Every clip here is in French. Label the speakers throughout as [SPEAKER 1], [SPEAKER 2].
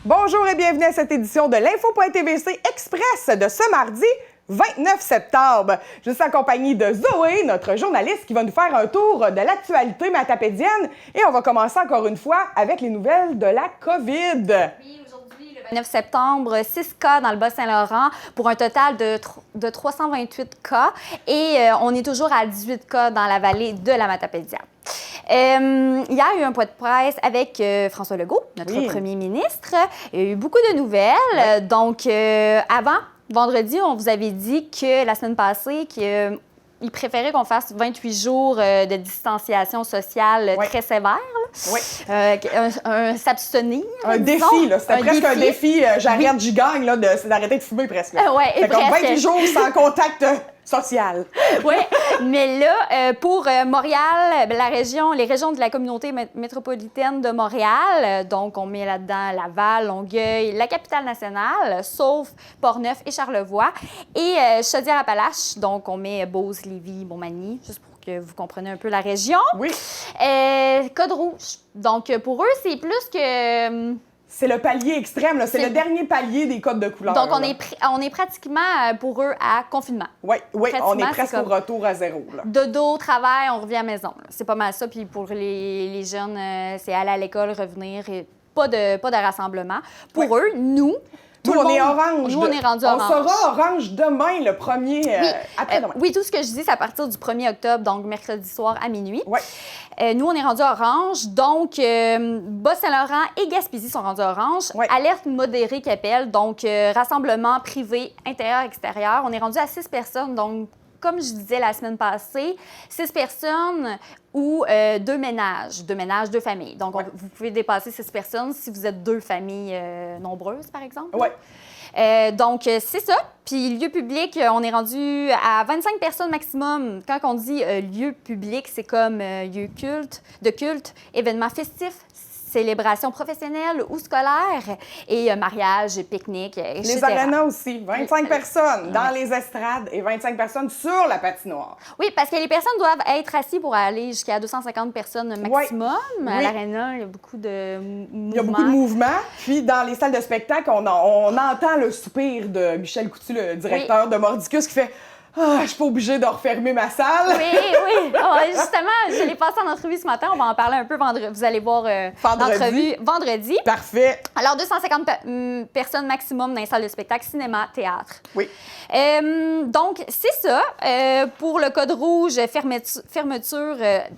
[SPEAKER 1] Bonjour et bienvenue à cette édition de l'Info.tvc Express de ce mardi 29 septembre. Je suis en compagnie de Zoé, notre journaliste, qui va nous faire un tour de l'actualité matapédienne. Et on va commencer encore une fois avec les nouvelles de la COVID.
[SPEAKER 2] Oui, aujourd'hui, le 29 septembre, 6 cas dans le Bas-Saint-Laurent pour un total de 328 cas. Et on est toujours à 18 cas dans la vallée de la Matapédia. Hier, il y a eu un point de presse avec François Legault, notre premier ministre. Il y a eu beaucoup de nouvelles. Donc, avant, vendredi, on vous avait dit que la semaine passée, qu'il préférait qu'on fasse 28 jours de distanciation sociale très sévère.
[SPEAKER 1] Oui.
[SPEAKER 2] S'abstenir.
[SPEAKER 1] Un défi, là. C'était presque un défi. J'arrête, j'y gagne, là, d'arrêter de fumer presque.
[SPEAKER 2] Ouais,
[SPEAKER 1] comme 28 jours sans contact social.
[SPEAKER 2] Oui, mais là, pour Montréal, les régions de la communauté métropolitaine de Montréal, donc on met là-dedans Laval, Longueuil, la capitale nationale, sauf Portneuf et Charlevoix, et Chaudière-Appalaches, donc on met Beauce, Lévis, Montmagny, juste pour que vous compreniez un peu la région.
[SPEAKER 1] Oui.
[SPEAKER 2] Code rouge. Donc pour eux, c'est plus que...
[SPEAKER 1] C'est le palier extrême, c'est le dernier palier des codes de couleur.
[SPEAKER 2] Donc, on est pratiquement, pour eux, à confinement.
[SPEAKER 1] Oui, on est presque au retour à zéro. Là.
[SPEAKER 2] Dodo, travail, on revient à la maison. C'est pas mal ça. Puis pour les jeunes, c'est aller à l'école, revenir, et pas de rassemblement. Pour eux, nous,
[SPEAKER 1] on est orange.
[SPEAKER 2] Nous, on est rendu orange.
[SPEAKER 1] On sera orange demain, le 1er après-demain.
[SPEAKER 2] Oui, tout ce que je dis, c'est à partir du 1er octobre, donc mercredi soir à minuit.
[SPEAKER 1] Oui.
[SPEAKER 2] Nous, on est rendu orange. Donc, Bas-Saint-Laurent et Gaspésie sont rendus orange.
[SPEAKER 1] Oui.
[SPEAKER 2] Alerte modérée qui appelle. Donc, rassemblement privé, intérieur, extérieur. On est rendu à 6 personnes. Donc, comme je disais la semaine passée, 6 personnes ou 2 ménages. 2 ménages, 2 familles. Donc, vous pouvez dépasser 6 personnes si vous êtes 2 familles nombreuses, par exemple.
[SPEAKER 1] Oui.
[SPEAKER 2] Donc, c'est ça. Puis, lieu public, on est rendu à 25 personnes maximum. Quand on dit lieu public, c'est comme lieu de culte, événements festifs, célébrations professionnelles ou scolaires et mariage, pique-nique, etc.
[SPEAKER 1] Les arénas aussi, 25 personnes dans les estrades et 25 personnes sur la patinoire.
[SPEAKER 2] Oui, parce que les personnes doivent être assises pour aller jusqu'à 250 personnes maximum. À l'aréna, il y a beaucoup de mouvements.
[SPEAKER 1] Il y a beaucoup de mouvements. Puis, dans les salles de spectacle, on entend le soupir de Michel Coutu, le directeur de Mordicus, qui fait... Ah, je suis pas obligée de refermer ma salle.
[SPEAKER 2] Oui. Justement, je l'ai passé en entrevue ce matin. On va en parler un peu vendredi. Vous allez voir l'entrevue vendredi.
[SPEAKER 1] Parfait.
[SPEAKER 2] Alors, 250 personnes maximum dans les salles de spectacle, cinéma, théâtre.
[SPEAKER 1] Oui.
[SPEAKER 2] Donc, c'est ça. Pour le code rouge, fermeture,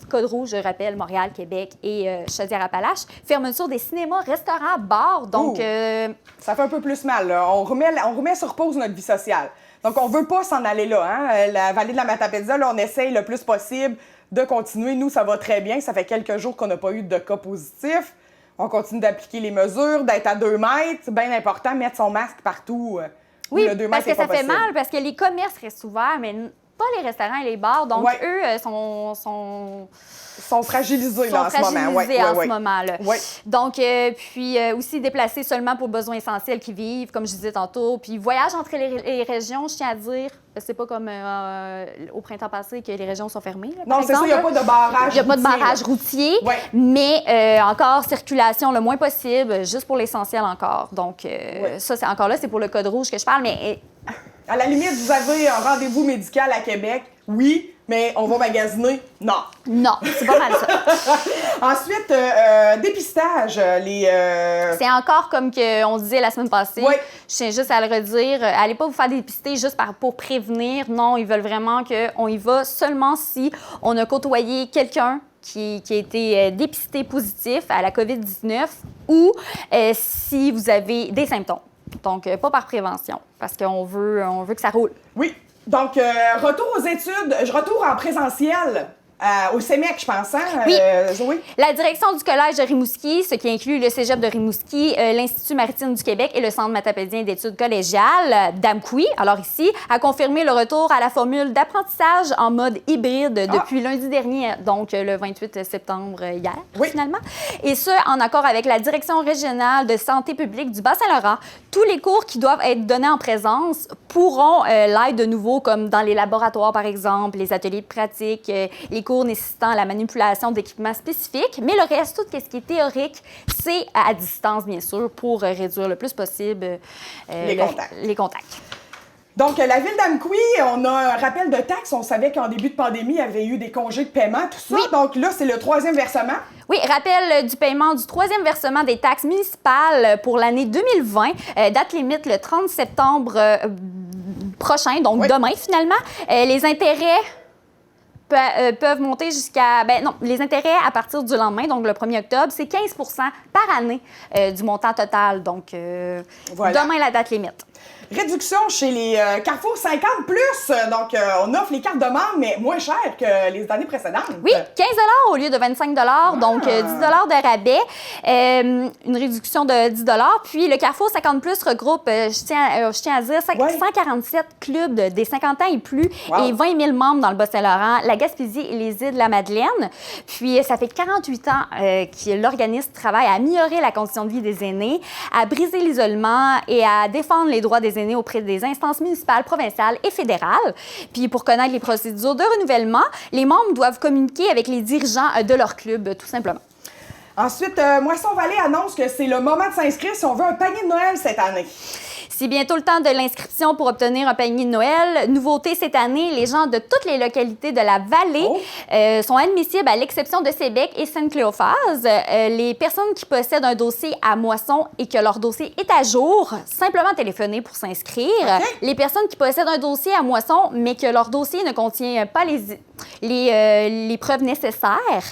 [SPEAKER 2] code rouge, je rappelle, Montréal, Québec et Chaudière-Appalaches. Fermeture des cinémas, restaurants, bars. Donc,
[SPEAKER 1] ça fait un peu plus mal, là. On remet sur pause notre vie sociale. Donc, on veut pas s'en aller là. Hein? La vallée de la Matapédia, là, on essaye le plus possible de continuer. Nous, ça va très bien. Ça fait quelques jours qu'on n'a pas eu de cas positifs. On continue d'appliquer les mesures, d'être à 2 mètres. C'est bien important, mettre son masque partout.
[SPEAKER 2] Oui,
[SPEAKER 1] le 2
[SPEAKER 2] parce
[SPEAKER 1] mètres
[SPEAKER 2] que ça fait
[SPEAKER 1] possible.
[SPEAKER 2] mal, parce que les commerces restent ouverts, mais pas les restaurants et les bars. Donc, eux
[SPEAKER 1] sont fragilisés là, en ce moment.
[SPEAKER 2] Ce moment-là. Donc, puis aussi déplacés seulement pour besoins essentiels qui vivent, comme je disais tantôt. Puis voyage entre les régions, je tiens à dire, c'est pas comme au printemps passé que les régions sont fermées. Là,
[SPEAKER 1] non, c'est ça, il n'y a pas de barrage.
[SPEAKER 2] Il n'y a pas de barrage routier, mais encore circulation le moins possible, juste pour l'essentiel encore. Donc, ça, c'est encore là, c'est pour le code rouge que je parle, mais...
[SPEAKER 1] À la limite, vous avez un rendez-vous médical à Québec, oui, mais on va magasiner, non.
[SPEAKER 2] Non, c'est pas mal ça.
[SPEAKER 1] Ensuite, dépistage.
[SPEAKER 2] C'est encore comme on disait la semaine passée.
[SPEAKER 1] Oui.
[SPEAKER 2] Je tiens juste à le redire. Allez pas vous faire dépister juste pour prévenir. Non, ils veulent vraiment qu'on y va seulement si on a côtoyé quelqu'un qui a été dépisté positif à la COVID-19 ou si vous avez des symptômes. Donc, pas par prévention, parce qu'on veut que ça roule.
[SPEAKER 1] Oui. Donc, retour aux études, retour en présentiel. Au CEMEC, je pense, hein,
[SPEAKER 2] oui.
[SPEAKER 1] Zoé?
[SPEAKER 2] La direction du Collège de Rimouski, ce qui inclut le Cégep de Rimouski, l'Institut maritime du Québec et le Centre matapédien d'études collégiales, DAMQUI, alors ici, a confirmé le retour à la formule d'apprentissage en mode hybride depuis lundi dernier, donc le 28 septembre hier, finalement. Et ce, en accord avec la Direction régionale de santé publique du Bas-Saint-Laurent. Tous les cours qui doivent être donnés en présence pourront l'être de nouveau, comme dans les laboratoires, par exemple, les ateliers de pratique, les cours nécessitant la manipulation d'équipements spécifiques, mais le reste, tout ce qui est théorique, c'est à distance, bien sûr, pour réduire le plus possible les contacts.
[SPEAKER 1] Donc, la ville d'Amqui, on a un rappel de taxes. On savait qu'en début de pandémie, il y avait eu des congés de paiement, tout ça.
[SPEAKER 2] Oui.
[SPEAKER 1] Donc là, c'est le 3e versement.
[SPEAKER 2] Oui, rappel du paiement du 3e versement des taxes municipales pour l'année 2020. Date limite le 30 septembre prochain, donc demain finalement. Les intérêts peuvent monter jusqu'à... les intérêts à partir du lendemain, donc le 1er octobre, c'est 15 par année du montant total. Donc, demain, la date limite.
[SPEAKER 1] Réduction chez les Carrefour 50+. Donc, on offre les cartes de membres, mais moins cher que les années précédentes.
[SPEAKER 2] Oui, 15 au lieu de 25 donc 10 de rabais, une réduction de 10 Puis le Carrefour 50+ regroupe, je tiens à dire, 147 clubs des 50 ans et plus et 20 000 membres dans le Bas-Saint-Laurent, la Gaspésie et les îles de la Madeleine. Puis ça fait 48 ans que l'organisme travaille à améliorer la condition de vie des aînés, à briser l'isolement et à défendre les droits des aînés auprès des instances municipales, provinciales et fédérales. Puis pour connaître les procédures de renouvellement, les membres doivent communiquer avec les dirigeants de leur club, tout simplement.
[SPEAKER 1] Ensuite, Moisson Vallée annonce que c'est le moment de s'inscrire si on veut un panier de Noël cette année.
[SPEAKER 2] C'est bientôt le temps de l'inscription pour obtenir un panier de Noël. Nouveauté cette année, les gens de toutes les localités de la vallée sont admissibles à l'exception de Sébec et Sainte-Cléophase. Les personnes qui possèdent un dossier à Moisson et que leur dossier est à jour, simplement téléphoner pour s'inscrire. Les personnes qui possèdent un dossier à Moisson mais que leur dossier ne contient pas les preuves nécessaires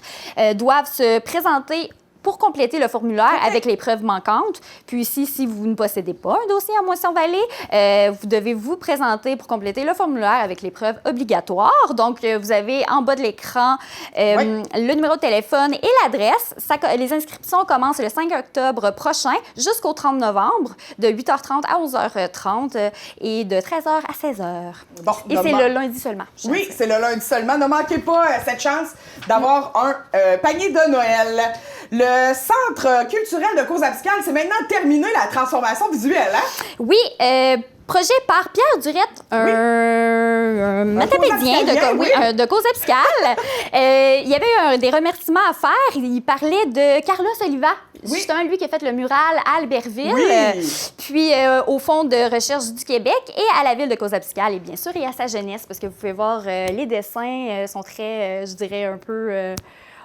[SPEAKER 2] doivent se présenter pour compléter le formulaire avec les preuves manquantes. Puis ici, si vous ne possédez pas un dossier à Moisson-Vallée, vous devez vous présenter pour compléter le formulaire avec les preuves obligatoires. Donc, vous avez en bas de l'écran le numéro de téléphone et l'adresse. Les inscriptions commencent le 5 octobre prochain jusqu'au 30 novembre, de 8h30 à 11h30 et de 13h à 16h.
[SPEAKER 1] Bon,
[SPEAKER 2] et c'est le lundi seulement.
[SPEAKER 1] Oui, c'est le lundi seulement. Ne manquez pas cette chance d'avoir un panier de Noël. Le Centre culturel de Causa-Abscale, c'est maintenant terminé la transformation visuelle, hein?
[SPEAKER 2] Oui, projet par Pierre Durette, un matapédien de Causa-Abscale. Il y avait des remerciements à faire. Il parlait de Carlos Oliva, justement lui qui a fait le mural à Albertville, puis au Fonds de recherche du Québec et à la ville de Causa-Abscale, et bien sûr, et à sa jeunesse, parce que vous pouvez voir, les dessins sont très, je dirais, un peu...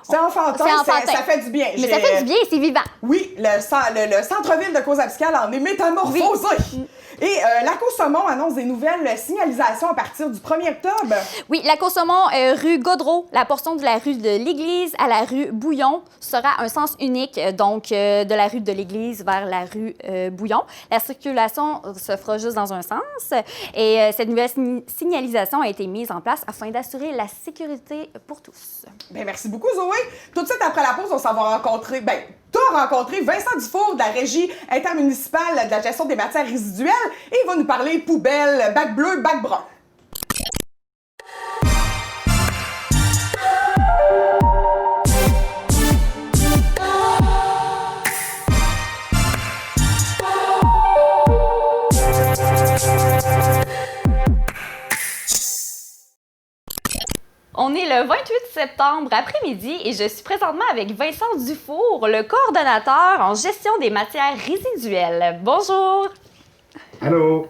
[SPEAKER 1] C'est enfantin, ça fait du bien.
[SPEAKER 2] Mais ça fait du bien, c'est vivant.
[SPEAKER 1] Oui, le centre-ville de Causa-Abscale en est métamorphosé. Oui. Et Lac aux Saumons annonce des nouvelles signalisations à partir du 1er octobre.
[SPEAKER 2] Oui, Lac aux Saumons, rue Gaudreau, la portion de la rue de l'Église à la rue Bouillon sera un sens unique, donc de la rue de l'Église vers la rue Bouillon. La circulation se fera juste dans un sens et cette nouvelle signalisation a été mise en place afin d'assurer la sécurité pour tous.
[SPEAKER 1] Bien, merci beaucoup, Zoé. Tout de suite après la pause, on s'en va rencontrer... Tu as rencontré Vincent Dufour de la Régie intermunicipale de la gestion des matières résiduelles et il va nous parler poubelle, bac bleu, bac brun.
[SPEAKER 2] On est le 28 septembre après-midi et je suis présentement avec Vincent Dufour, le coordonnateur en gestion des matières résiduelles. Bonjour!
[SPEAKER 3] Allô!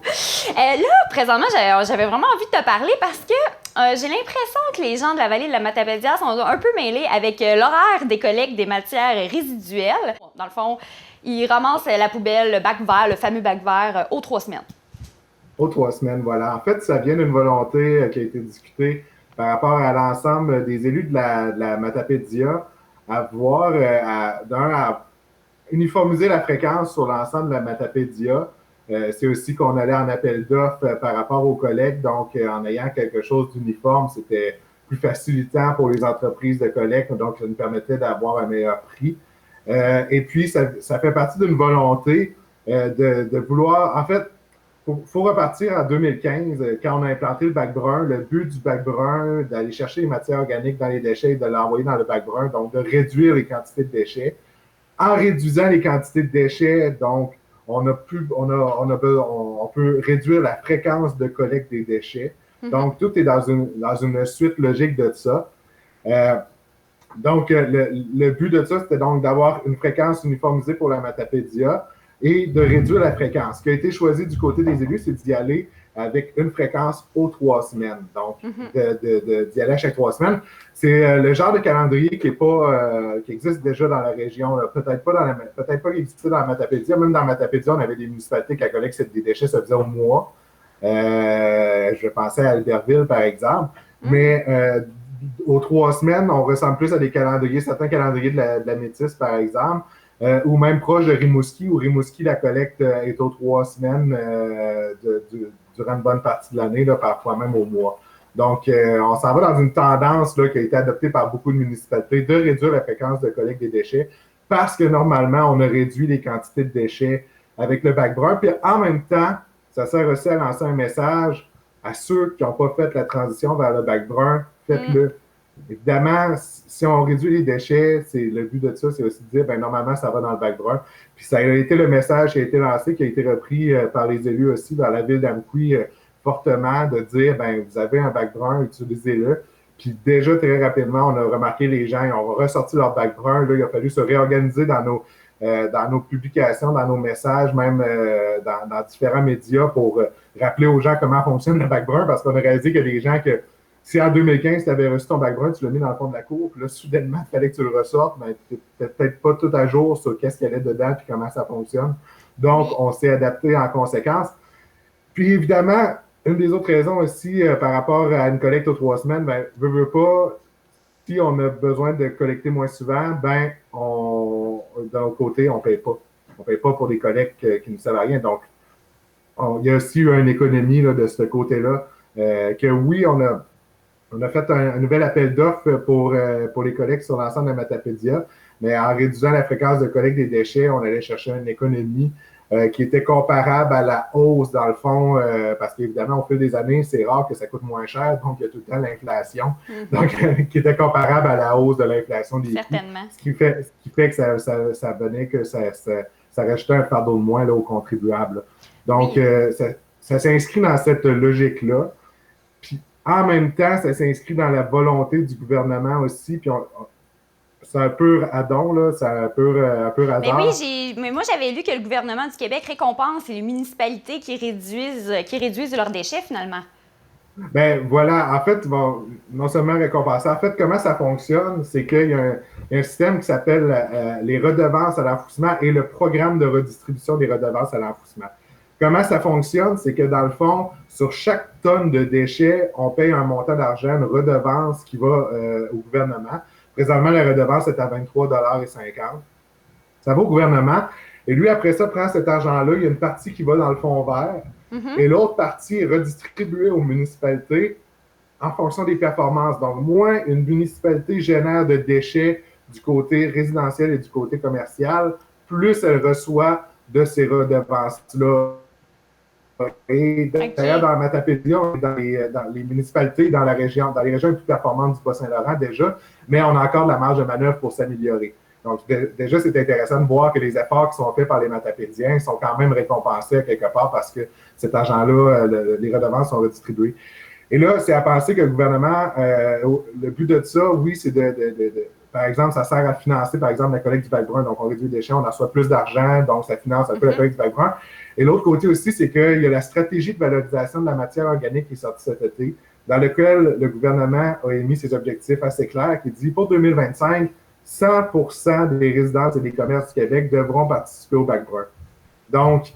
[SPEAKER 2] Là, présentement, j'avais vraiment envie de te parler parce que j'ai l'impression que les gens de la vallée de la Matapédia sont un peu mêlés avec l'horaire des collectes des matières résiduelles. Dans le fond, ils ramassent la poubelle, le bac vert, le fameux bac vert, aux 3 semaines.
[SPEAKER 3] Aux 3 semaines, voilà. En fait, ça vient d'une volonté qui a été discutée par rapport à l'ensemble des élus de la Matapédia à voir, à uniformiser la fréquence sur l'ensemble de la Matapédia. C'est aussi qu'on allait en appel d'offres par rapport aux collectes, donc en ayant quelque chose d'uniforme, c'était plus facilitant pour les entreprises de collecte, donc ça nous permettait d'avoir un meilleur prix. Et puis, ça fait partie d'une volonté de vouloir, en fait, faut repartir en 2015, quand on a implanté le bac brun. Le but du bac brun, d'aller chercher les matières organiques dans les déchets et de l'envoyer dans le bac brun, donc de réduire les quantités de déchets. En réduisant les quantités de déchets, donc, on peut réduire la fréquence de collecte des déchets. Donc, tout est dans une suite logique de ça. Euh, donc, le but de ça, c'était donc d'avoir une fréquence uniformisée pour la Matapédia et de réduire la fréquence. Ce qui a été choisi du côté des élus, c'est d'y aller avec une fréquence aux 3 semaines. Donc, d'y aller à chaque 3 semaines. C'est le genre de calendrier qui existe déjà dans la région. Peut-être pas qu'il existait dans la Matapédia. Même dans la Matapédia, on avait des municipalités qui collectent des déchets, ça faisait au mois. Je pensais à Albertville, par exemple. Mais aux 3 semaines, on ressemble plus à des calendriers, certains calendriers de la Métis, par exemple, ou même proche de Rimouski, où Rimouski, la collecte est aux 3 semaines durant une bonne partie de l'année, parfois même au mois. Donc, on s'en va dans une tendance là, qui a été adoptée par beaucoup de municipalités de réduire la fréquence de collecte des déchets parce que normalement, on a réduit les quantités de déchets avec le bac brun. Puis en même temps, ça sert aussi à lancer un message à ceux qui n'ont pas fait la transition vers le bac brun, faites-le. Évidemment, si on réduit les déchets, le but de ça, c'est aussi de dire, ben normalement, ça va dans le bac brun. Puis ça a été le message qui a été lancé, qui a été repris par les élus aussi dans la ville d'Amqui fortement, de dire, ben vous avez un bac brun, utilisez-le. Puis déjà, très rapidement, on a remarqué les gens, ils ont ressorti leur bac brun. Là, il a fallu se réorganiser dans nos publications, dans nos messages, même dans différents médias pour rappeler aux gens comment fonctionne le bac brun, parce qu'on a réalisé qu'il y a des gens que si en 2015, tu avais reçu ton bac brun, tu l'as mis dans le fond de la cour, puis là, soudainement, il fallait que tu le ressortes, mais tu n'étais peut-être pas tout à jour sur qu'est-ce qu'il y avait dedans et comment ça fonctionne. Donc, on s'est adapté en conséquence. Puis, évidemment, une des autres raisons aussi par rapport à une collecte aux 3 semaines, ben, veut pas, si on a besoin de collecter moins souvent, ben, d'un autre côté, on ne paye pas. On ne paye pas pour des collectes qui ne servent à rien. Donc, il y a aussi eu une économie là, de ce côté-là, que oui, on a fait un nouvel appel d'offres pour les collectes sur l'ensemble de Matapédia, mais en réduisant la fréquence de collecte des déchets, on allait chercher une économie qui était comparable à la hausse, dans le fond, parce qu'évidemment, au fil des années, c'est rare que ça coûte moins cher, donc il y a tout le temps l'inflation, donc qui était comparable à la hausse de l'inflation des coûts. Ce qui fait que ça venait que ça rajoutait un fardeau de moins là, aux contribuables. Donc, ça s'inscrit dans cette logique-là. Puis, en même temps, ça s'inscrit dans la volonté du gouvernement aussi. Puis c'est un pur addon, là, c'est un pur hasard.
[SPEAKER 2] Mais oui, mais moi, j'avais lu que le gouvernement du Québec récompense les municipalités qui réduisent leurs déchets, finalement.
[SPEAKER 3] Ben voilà, en fait, non seulement récompenser. En fait, comment ça fonctionne, c'est qu'il y a un système qui s'appelle les redevances à l'enfouissement et le programme de redistribution des redevances à l'enfouissement. Comment ça fonctionne, c'est que dans le fond, sur chaque tonne de déchets, on paye un montant d'argent, une redevance qui va au gouvernement. Présentement, la redevance est à 23,50 $. Ça va au gouvernement. Et lui, après ça, prend cet argent-là. Il y a une partie qui va dans le fonds vert. Et l'autre partie est redistribuée aux municipalités en fonction des performances. Donc, moins une municipalité génère de déchets du côté résidentiel et du côté commercial, plus elle reçoit de ces redevances-là. Et d'ailleurs, dans la Matapédia, on est dans les municipalités, dans les régions les plus performantes du Bas-Saint-Laurent déjà, mais on a encore de la marge de manœuvre pour s'améliorer. Donc, déjà, c'est intéressant de voir que les efforts qui sont faits par les Matapédiens sont quand même récompensés quelque part parce que cet argent-là, les redevances sont redistribuées. Et là, c'est à penser que le gouvernement, le but de ça, oui, c'est par exemple, ça sert à financer, par exemple, la collecte du bac brun. Donc, on réduit les déchets, on en reçoit plus d'argent, donc ça finance un peu la collecte du bac brun. Et l'autre côté aussi, c'est qu'il y a la stratégie de valorisation de la matière organique qui est sortie cet été, dans lequel le gouvernement a émis ses objectifs assez clairs, qui dit pour 2025, 100% des résidences et des commerces du Québec devront participer au bac brun. Donc,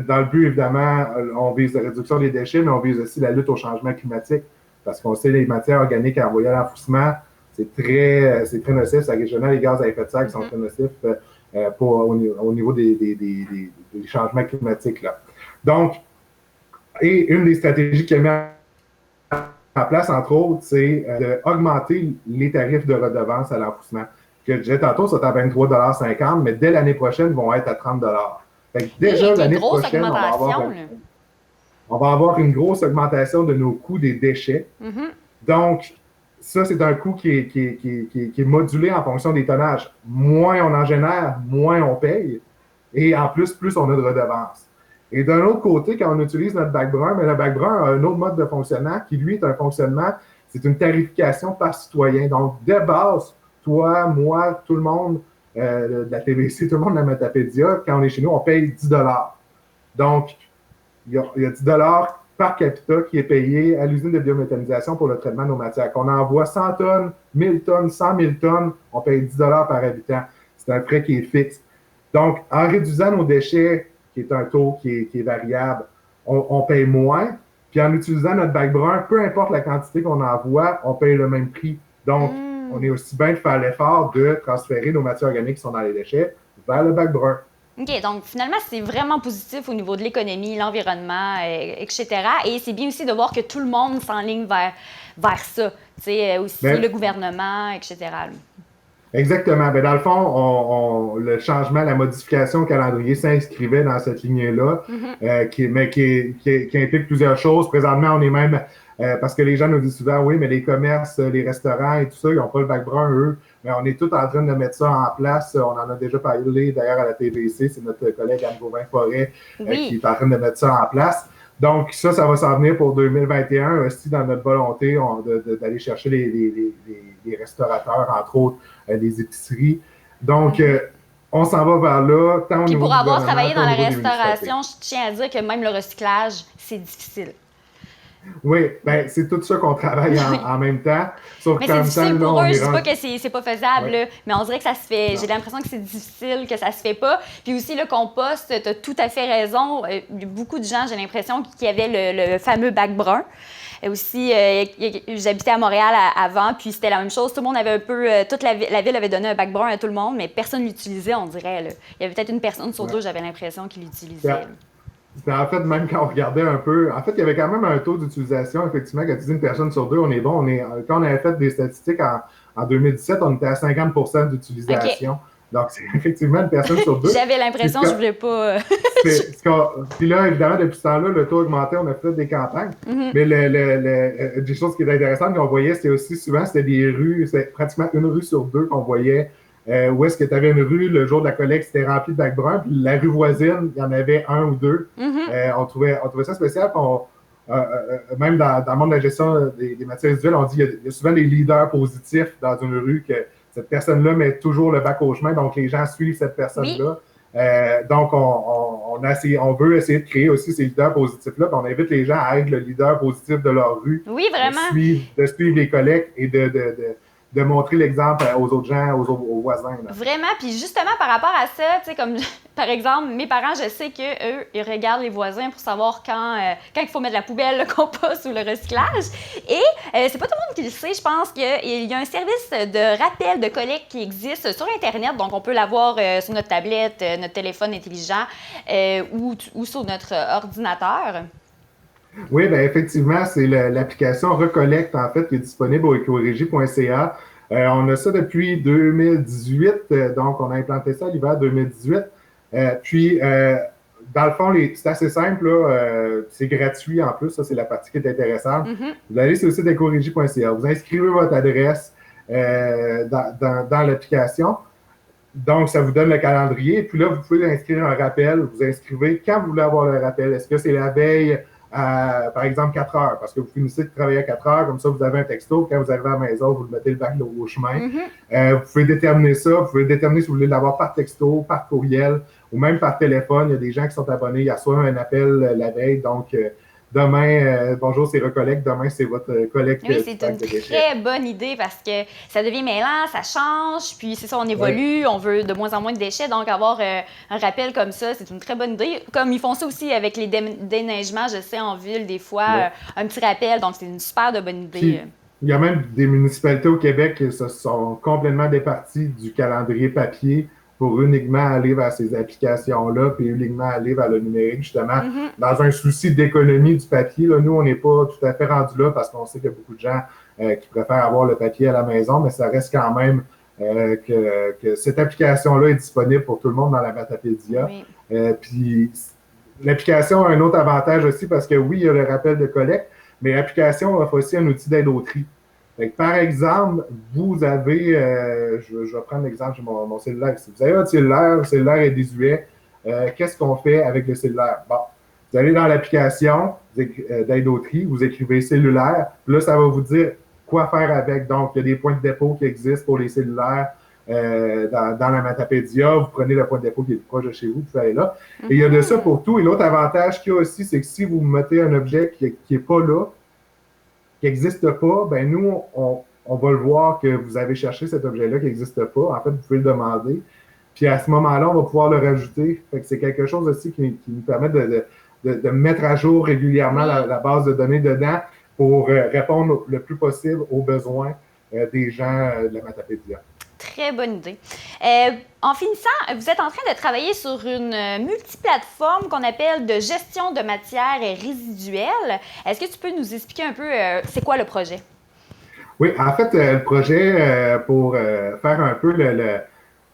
[SPEAKER 3] dans le but, évidemment, on vise la réduction des déchets, mais on vise aussi la lutte au changement climatique, parce qu'on sait les matières organiques envoyées à l'enfouissement, c'est très nocif, ça régional les gaz à effet de serre qui sont très nocifs au niveau des changements climatiques. Là. Donc, et une des stratégies qui est mise en place, entre autres, c'est d'augmenter les tarifs de redevance à l'enfouissement. Que je disais tantôt, sont à 23,50 $, mais dès l'année prochaine, vont être à 30 $. Fait que déjà, l'année prochaine, on va avoir une grosse augmentation de nos coûts des déchets. Donc, ça, c'est un coût qui est modulé en fonction des tonnages. Moins on en génère, moins on paye. Et en plus on a de redevances. Et d'un autre côté, quand on utilise notre bac brun, mais le bac brun a un autre mode de fonctionnement qui, lui, est un fonctionnement, c'est une tarification par citoyen. Donc, de base, toi, moi, tout le monde de la TVC, tout le monde de la Matapédia, quand on est chez nous, on paye 10 $. Donc, il y a 10 $ par capita qui est payé à l'usine de biométhanisation pour le traitement de nos matières. Qu'on envoie 100 tonnes, 1000 tonnes, 100 000 tonnes, on paye 10 $ par habitant. C'est un frais qui est fixe. Donc, en réduisant nos déchets, qui est un taux qui est variable, on paye moins. Puis en utilisant notre bac brun, peu importe la quantité qu'on envoie, on paye le même prix. Donc, on est aussi bien de faire l'effort de transférer nos matières organiques qui sont dans les déchets vers le bac brun.
[SPEAKER 2] OK, donc finalement, c'est vraiment positif au niveau de l'économie, l'environnement, etc. Et c'est bien aussi de voir que tout le monde s'enligne vers ça, tu sais, aussi le gouvernement, etc.
[SPEAKER 3] Exactement. Bien, dans le fond, le changement, la modification au calendrier s'inscrivait dans cette lignée-là, qui implique plusieurs choses. Présentement, on est même, parce que les gens nous disent souvent, oui, mais les commerces, les restaurants et tout ça, ils n'ont pas le bac brun, eux. Mais on est tous en train de mettre ça en place. On en a déjà parlé d'ailleurs à la TVC. C'est notre collègue Anne Gauvin-Forêt qui est en train de mettre ça en place. Donc, ça va s'en venir pour 2021 aussi dans notre volonté d'aller chercher les restaurateurs, entre autres, les épiceries. Donc, on s'en va vers là.
[SPEAKER 2] Puis pour avoir travaillé dans la restauration, je tiens à dire que même le recyclage, c'est difficile.
[SPEAKER 3] Oui, bien, c'est tout ça qu'on travaille en même temps. Sauf
[SPEAKER 2] mais c'est difficile pour eux, je dis pas que c'est pas faisable,
[SPEAKER 3] ouais.
[SPEAKER 2] là, mais on dirait que ça se fait. J'ai l'impression que c'est difficile, que ça se fait pas. Puis aussi, le compost, tu as tout à fait raison. Il y a beaucoup de gens, j'ai l'impression, qui avaient le fameux bac brun. Et aussi, j'habitais à Montréal avant, puis c'était la même chose. Tout le monde avait un peu... toute la ville avait donné un bac brun à tout le monde, mais personne ne l'utilisait, on dirait. Là. Il y avait peut-être une personne sur deux, j'avais l'impression, qui l'utilisait.
[SPEAKER 3] En fait, même quand on regardait un peu, en fait, il y avait quand même un taux d'utilisation, effectivement, quand tu dis une personne sur deux, on est bon. Quand on avait fait des statistiques en 2017, on était à 50 % d'utilisation. Okay. Donc, c'est effectivement une personne sur deux.
[SPEAKER 2] J'avais l'impression, je voulais pas...
[SPEAKER 3] Puis là, évidemment, depuis ce temps-là, le taux augmentait, on a fait des campagnes. Mais des choses qui étaient intéressantes qu'on voyait, c'était aussi souvent, c'était des rues, c'était pratiquement une rue sur deux qu'on voyait. Où est-ce que tu avais une rue, le jour de la collecte, c'était rempli de bacs bruns, puis la rue voisine, il y en avait un ou deux. On trouvait ça spécial. Même dans le monde de la gestion des matières résiduelles, on dit qu'il y a souvent des leaders positifs dans une rue, que cette personne-là met toujours le bac au chemin, donc les gens suivent cette personne-là. Oui. Donc, on veut essayer de créer aussi ces leaders positifs-là, puis on invite les gens à être le leader positif de leur rue.
[SPEAKER 2] Oui, vraiment.
[SPEAKER 3] De suivre les collectes et de montrer l'exemple aux autres gens, aux voisins. Là.
[SPEAKER 2] Vraiment, puis justement par rapport à ça, tu sais, comme par exemple, mes parents, je sais qu'eux, ils regardent les voisins pour savoir quand il faut mettre la poubelle, le compost ou le recyclage. Et c'est pas tout le monde qui le sait, je pense qu'il y a un service de rappel de collecte qui existe sur Internet, donc on peut l'avoir sur notre tablette, notre téléphone intelligent ou sur notre ordinateur.
[SPEAKER 3] Oui, bien effectivement, c'est l'application Recollecte, en fait, qui est disponible au écorégie.ca. On a ça depuis 2018, donc on a implanté ça l'hiver 2018. Puis, dans le fond, c'est assez simple, là, c'est gratuit en plus, ça c'est la partie qui est intéressante. Vous allez sur le site écorégie.ca, vous inscrivez votre adresse dans l'application. Donc, ça vous donne le calendrier. Puis là, vous pouvez inscrire un rappel. Vous inscrivez quand vous voulez avoir le rappel. Est-ce que c'est la veille par exemple, 4 heures, parce que vous finissez de travailler à 4 heures, comme ça, vous avez un texto. Quand vous arrivez à la maison, vous le mettez le bac au chemin. Vous pouvez déterminer ça. Vous pouvez déterminer si vous voulez l'avoir par texto, par courriel ou même par téléphone. Il y a des gens qui sont abonnés. Ils reçoivent un appel la veille. Donc, demain, bonjour, c'est Recollecte. Demain, c'est votre collecte.
[SPEAKER 2] Oui, c'est une très bonne idée parce que ça devient mêlant, ça change, puis c'est ça, on évolue, on veut de moins en moins de déchets, donc avoir un rappel comme ça, c'est une très bonne idée. Comme ils font ça aussi avec les déneigements, je sais, en ville, des fois, un petit rappel, donc c'est une super de bonne idée.
[SPEAKER 3] Puis, il y a même des municipalités au Québec qui se sont complètement départies du calendrier papier pour uniquement aller vers ces applications-là, puis uniquement aller vers le numérique, justement, dans un souci d'économie du papier. Là, nous, on n'est pas tout à fait rendu là parce qu'on sait qu'il y a beaucoup de gens qui préfèrent avoir le papier à la maison, mais ça reste quand même que cette application-là est disponible pour tout le monde dans la Matapédia. Puis l'application a un autre avantage aussi parce que oui, il y a le rappel de collecte, mais l'application offre aussi un outil d'aide au tri. Par exemple, vous avez, je vais prendre l'exemple de mon cellulaire ici. Vous avez votre cellulaire, le cellulaire est désuet. Qu'est-ce qu'on fait avec le cellulaire? Bon, vous allez dans l'application d'aide au tri, vous écrivez cellulaire, puis là, ça va vous dire quoi faire avec. Donc, il y a des points de dépôt qui existent pour les cellulaires dans la Matapédia. Vous prenez le point de dépôt qui est le plus proche de chez vous, vous pouvez aller là. Et il y a de ça pour tout. Et l'autre avantage qu'il y a aussi, c'est que si vous mettez un objet qui n'est pas là, qui n'existe pas, ben nous, on va le voir que vous avez cherché cet objet-là qui n'existe pas. En fait, vous pouvez le demander. Puis à ce moment-là, on va pouvoir le rajouter. Fait que c'est quelque chose aussi qui nous permet de mettre à jour régulièrement la base de données dedans pour répondre le plus possible aux besoins des gens de la Matapédia.
[SPEAKER 2] Très bonne idée. En finissant, vous êtes en train de travailler sur une multiplateforme qu'on appelle de gestion de matières résiduelles. Est-ce que tu peux nous expliquer un peu c'est quoi le projet?
[SPEAKER 3] Oui, en fait, le projet, pour faire un peu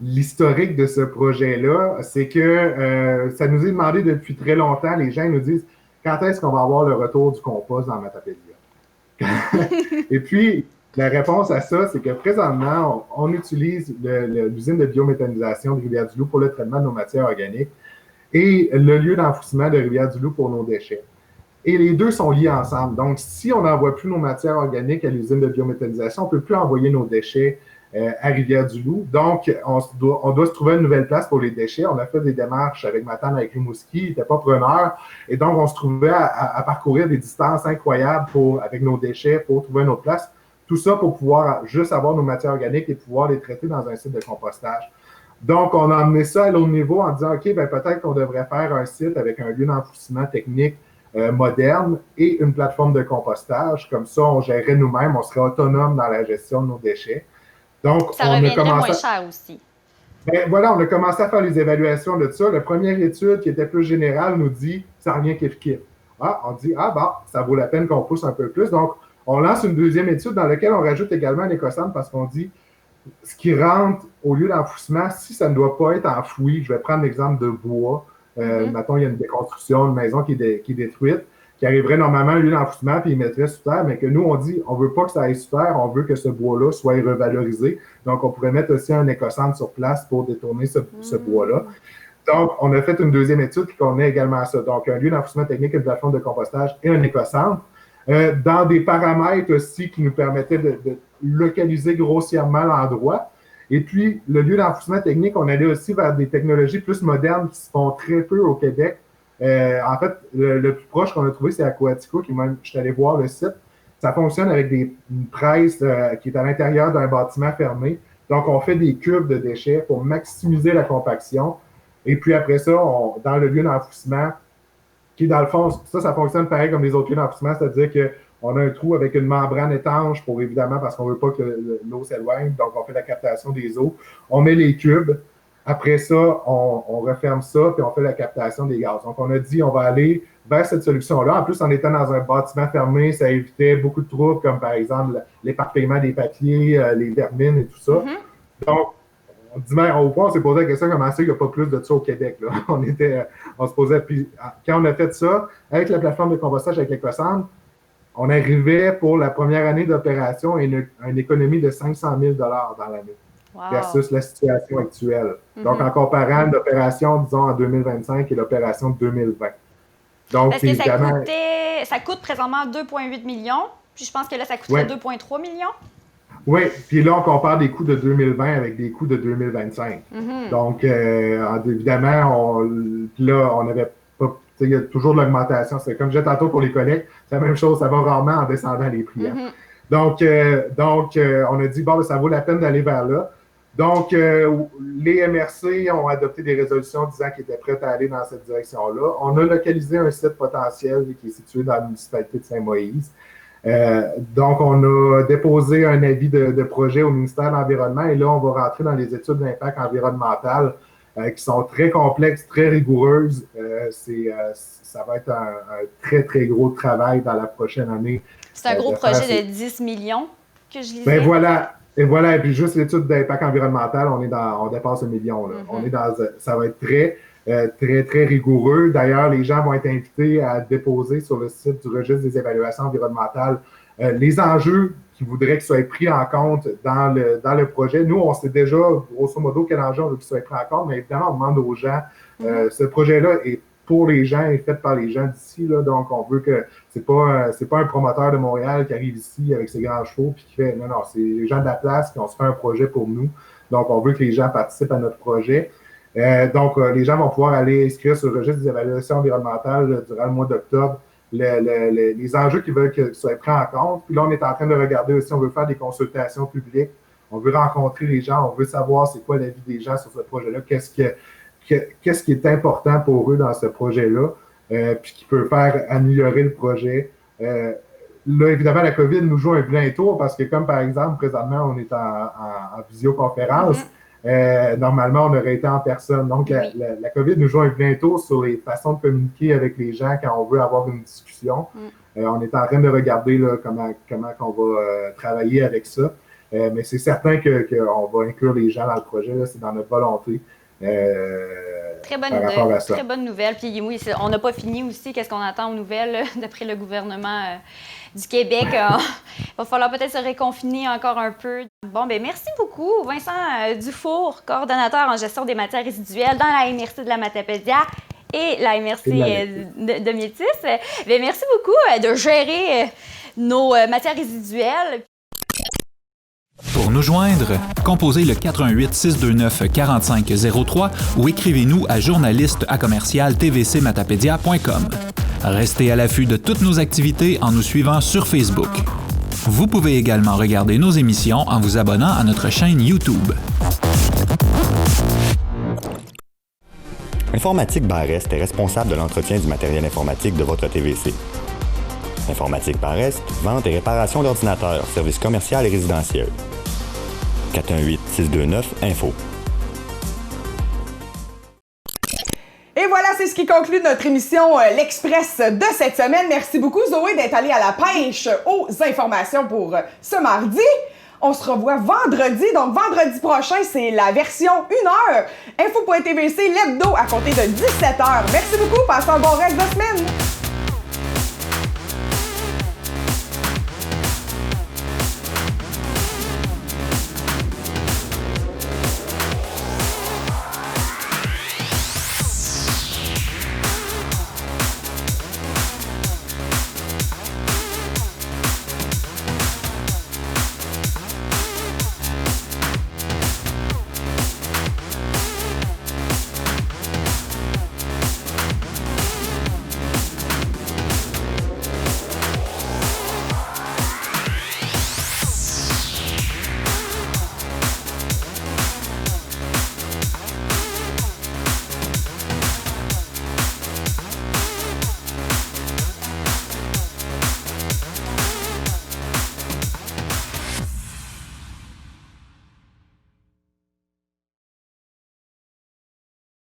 [SPEAKER 3] l'historique de ce projet-là, c'est que ça nous est demandé depuis très longtemps. Les gens nous disent quand est-ce qu'on va avoir le retour du compost dans Matapédia? Et puis, la réponse à ça, c'est que présentement, on utilise l'usine de biométhanisation de Rivière-du-Loup pour le traitement de nos matières organiques et le lieu d'enfouissement de Rivière-du-Loup pour nos déchets. Et les deux sont liés ensemble. Donc, si on n'envoie plus nos matières organiques à l'usine de biométhanisation, on ne peut plus envoyer nos déchets à Rivière-du-Loup. Donc, on doit se trouver une nouvelle place pour les déchets. On a fait des démarches avec Matane, avec Rimouski, il n'était pas preneur. Et donc, on se trouvait à parcourir des distances incroyables avec nos déchets pour trouver une autre place. Tout ça pour pouvoir juste avoir nos matières organiques et pouvoir les traiter dans un site de compostage. Donc, on a emmené ça à l'autre niveau en disant, OK, ben peut-être qu'on devrait faire un site avec un lieu d'enfouissement technique moderne et une plateforme de compostage. Comme ça, on gérerait nous-mêmes, on serait autonome dans la gestion de nos déchets. Donc,
[SPEAKER 2] ça reviendrait moins cher aussi.
[SPEAKER 3] Ben, voilà, on a commencé à faire les évaluations de ça. La première étude, qui était plus générale, nous dit ça revient kiff-kiff. On dit, ça vaut la peine qu'on pousse un peu plus. Donc, on lance une deuxième étude dans laquelle on rajoute également un écocentre parce qu'on dit ce qui rentre au lieu d'enfouissement, si ça ne doit pas être enfoui, je vais prendre l'exemple de bois. Mettons, il y a une déconstruction, une maison qui est détruite, qui arriverait normalement au lieu d'enfouissement, puis il mettrait sous terre, mais que nous, on dit, on ne veut pas que ça aille sous terre, on veut que ce bois-là soit revalorisé. Donc, on pourrait mettre aussi un écocentre sur place pour détourner ce bois-là. Donc, on a fait une deuxième étude qui connaît également ça. Donc, un lieu d'enfouissement technique, une plateforme de compostage et un écocentre. Dans des paramètres aussi qui nous permettaient de localiser grossièrement l'endroit. Et puis, le lieu d'enfouissement technique, on allait aussi vers des technologies plus modernes qui se font très peu au Québec. En fait, le plus proche qu'on a trouvé, c'est Aquatico, je suis allé voir le site. Ça fonctionne avec une presse qui est à l'intérieur d'un bâtiment fermé. Donc, on fait des cubes de déchets pour maximiser la compaction. Et puis après ça, dans le lieu d'enfouissement, qui, dans le fond, ça fonctionne pareil comme les autres lieux d'enfouissement, c'est-à-dire qu'on a un trou avec une membrane étanche pour, évidemment, parce qu'on ne veut pas que l'eau s'éloigne, donc on fait la captation des eaux. On met les cubes. Après ça, on referme ça, puis on fait la captation des gaz. Donc, on a dit, on va aller vers cette solution-là. En plus, en étant dans un bâtiment fermé, ça évitait beaucoup de troubles, comme par exemple l'éparpillement des papiers, les vermines et tout ça. Donc, on dit, mais au point, on s'est posé la question comment c'est qu'il n'y a pas plus de ça au Québec. Là. On se posait, puis quand on a fait ça, avec la plateforme de compostage avec l'écocentre, on arrivait pour la première année d'opération à une économie de 500 000 dans l'année versus la situation actuelle. Donc, en comparant l'opération, disons, en 2025 et l'opération de 2020. Donc,
[SPEAKER 2] parce que évidemment, ça coûte présentement 2,8 millions, puis je pense que là, ça coûterait 2,3 millions.
[SPEAKER 3] Oui, puis là, on compare des coûts de 2020 avec des coûts de 2025. Donc, évidemment, on avait pas, il y a toujours de l'augmentation. C'est comme je disais tantôt pour les collectes, c'est la même chose, ça va rarement en descendant les prix. Hein. Donc, on a dit, bon, ça vaut la peine d'aller vers là. Donc, les MRC ont adopté des résolutions disant qu'ils étaient prêts à aller dans cette direction-là. On a localisé un site potentiel qui est situé dans la municipalité de Saint-Moïse. Donc, on a déposé un avis de projet au ministère de l'Environnement et là, on va rentrer dans les études d'impact environnemental qui sont très complexes, très rigoureuses. Ça va être un très, très gros travail dans la prochaine année.
[SPEAKER 2] C'est un gros projet de 10 millions que je lisais.
[SPEAKER 3] Ben voilà. Et voilà, et puis juste l'étude d'impact environnemental, on dépasse 1 million. Là. Ça va être très, très, très rigoureux. D'ailleurs, les gens vont être invités à déposer sur le site du registre des évaluations environnementales les enjeux qu'ils voudraient qu'ils soient pris en compte dans le projet. Nous, on sait déjà, grosso modo, quel enjeu on veut qu'ils soient pris en compte, mais évidemment, on demande aux gens, ce projet-là est pour les gens et faite par les gens d'ici. Donc, on veut que c'est pas un promoteur de Montréal qui arrive ici avec ses grands chevaux puis qui fait non, c'est les gens de la place qui ont fait un projet pour nous. Donc, on veut que les gens participent à notre projet. Donc, les gens vont pouvoir aller inscrire sur le registre des évaluations environnementales durant le mois d'octobre les enjeux qu'ils veulent que soient pris en compte. Puis là, on est en train de regarder aussi, on veut faire des consultations publiques, on veut rencontrer les gens, on veut savoir c'est quoi l'avis des gens sur ce projet-là, qu'est-ce qui est important pour eux dans ce projet-là, puis qui peut faire améliorer le projet. Là, évidemment, la COVID nous joue un vilain tour parce que, comme par exemple, présentement, on est en visioconférence. Normalement, on aurait été en personne. Donc, la COVID nous joue un vilain tour sur les façons de communiquer avec les gens quand on veut avoir une discussion. On est en train de regarder là, comment on va travailler avec ça. Mais c'est certain qu'on va inclure les gens dans le projet. C'est dans notre volonté.
[SPEAKER 2] Très bonne nouvelle. Puis oui, on n'a pas fini aussi. Qu'est-ce qu'on attend aux nouvelles d'après le gouvernement du Québec? Il va falloir peut-être se réconfiner encore un peu. Bon, ben merci beaucoup, Vincent Dufour, coordonnateur en gestion des matières résiduelles dans la MRC de la Matapédia et la MRC de Métis. Ben, merci beaucoup de gérer nos matières résiduelles.
[SPEAKER 4] Pour nous joindre, composez le 418-629-4503 ou écrivez-nous à journaliste@tvcmatapedia.com. Restez à l'affût de toutes nos activités en nous suivant sur Facebook. Vous pouvez également regarder nos émissions en vous abonnant à notre chaîne YouTube.
[SPEAKER 5] Informatique Barrest est responsable de l'entretien du matériel informatique de votre TVC. Informatique Barrest, vente et réparation d'ordinateurs, services commerciaux et résidentiels. 418-629-INFO.
[SPEAKER 1] Et voilà, c'est ce qui conclut notre émission L'Express de cette semaine. Merci beaucoup, Zoé, d'être allée à la pêche aux informations pour ce mardi. On se revoit vendredi. Donc, vendredi prochain, c'est la version 1h. Info.tvc, l'hebdo, à compter de 17h. Merci beaucoup. Passez un bon reste de semaine.